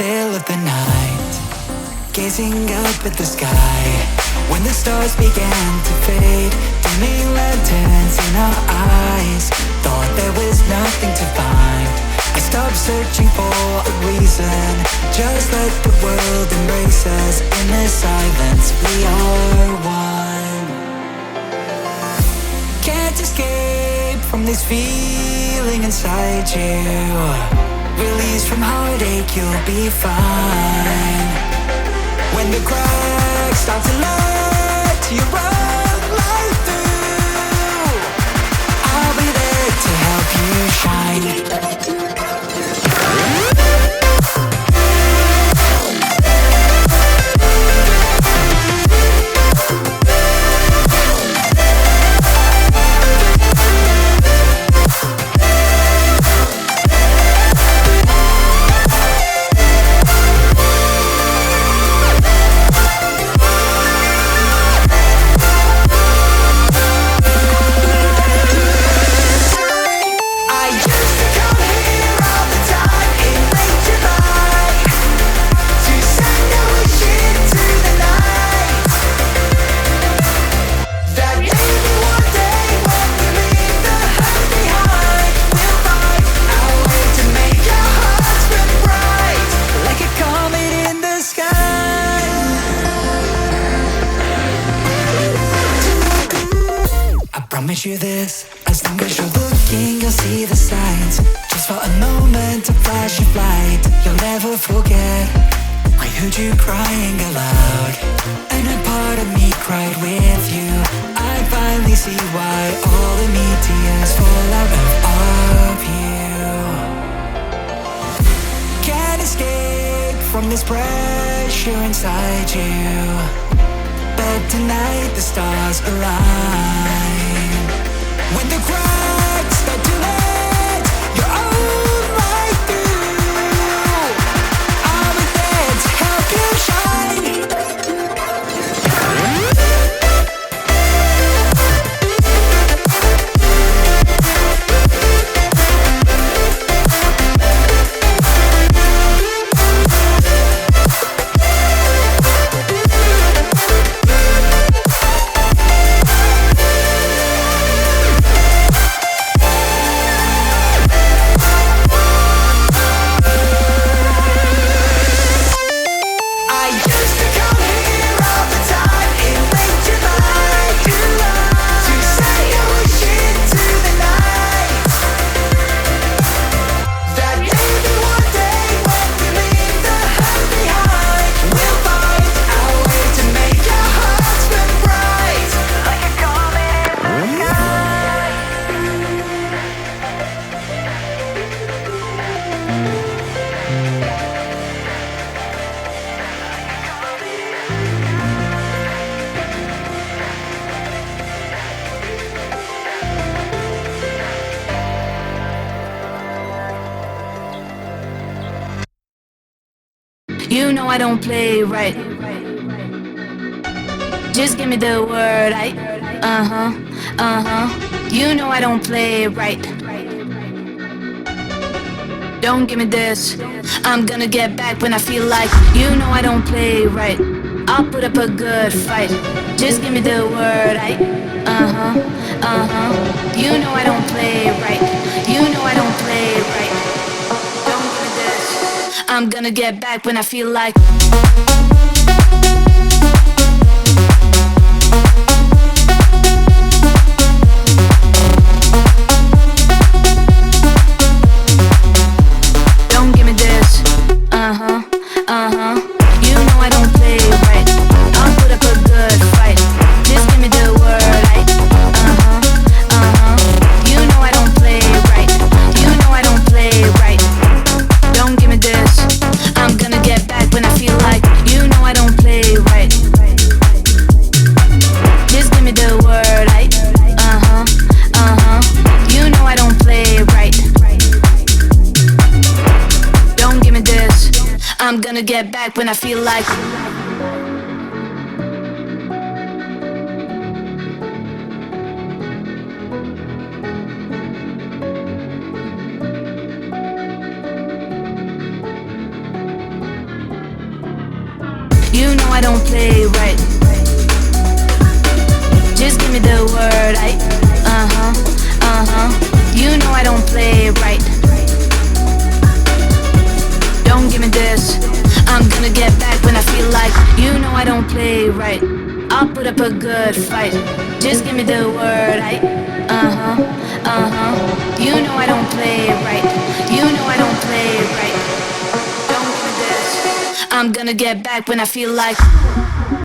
still of the night, gazing up at the sky. When the stars began to fade, dimming lanterns in our eyes, thought there was nothing to find. I stopped searching for a reason, just let the world embrace us. In the silence we are one. Can't escape from this feeling inside you. Release from heartache, you'll be fine. When the cracks start to let you run right through, I'll be there to help you shine. You this, as long as you're looking, you'll see the signs. Just for a moment, a flash of light, you'll never forget. I heard you crying aloud, and a part of me cried with you. I finally see why all the meteors fall out of you. Can't escape from this pressure inside you, but tonight the stars align. When the cracks start to let your own light through, I'll be there to help you shine. You know I don't play right. Just give me the word, You know I don't play right. Don't give me this, I'm gonna get back when I feel like. You know I don't play right. I'll put up a good fight. Just give me the word, You know I don't play right. You know I don't play right. Don't give me this, I'm gonna get back when I feel like. You know I don't play right. I'll put up a good fight. Just give me the word, You know I don't play right. You know I don't play right. Don't give me this, I'm gonna get back when I feel like. You know I don't play right. Just give me the word, You know I don't play right. Don't give me this, I'm gonna get back when I feel like. don't play right. Just give me the word, you know I don't play right. Don't give me this, I'm gonna get back when I feel like. You know I don't play right. I'll put up a good fight. Just give me the word, you know I don't play right. You know I don't play right. Don't give me this, I'm gonna get back when I feel like.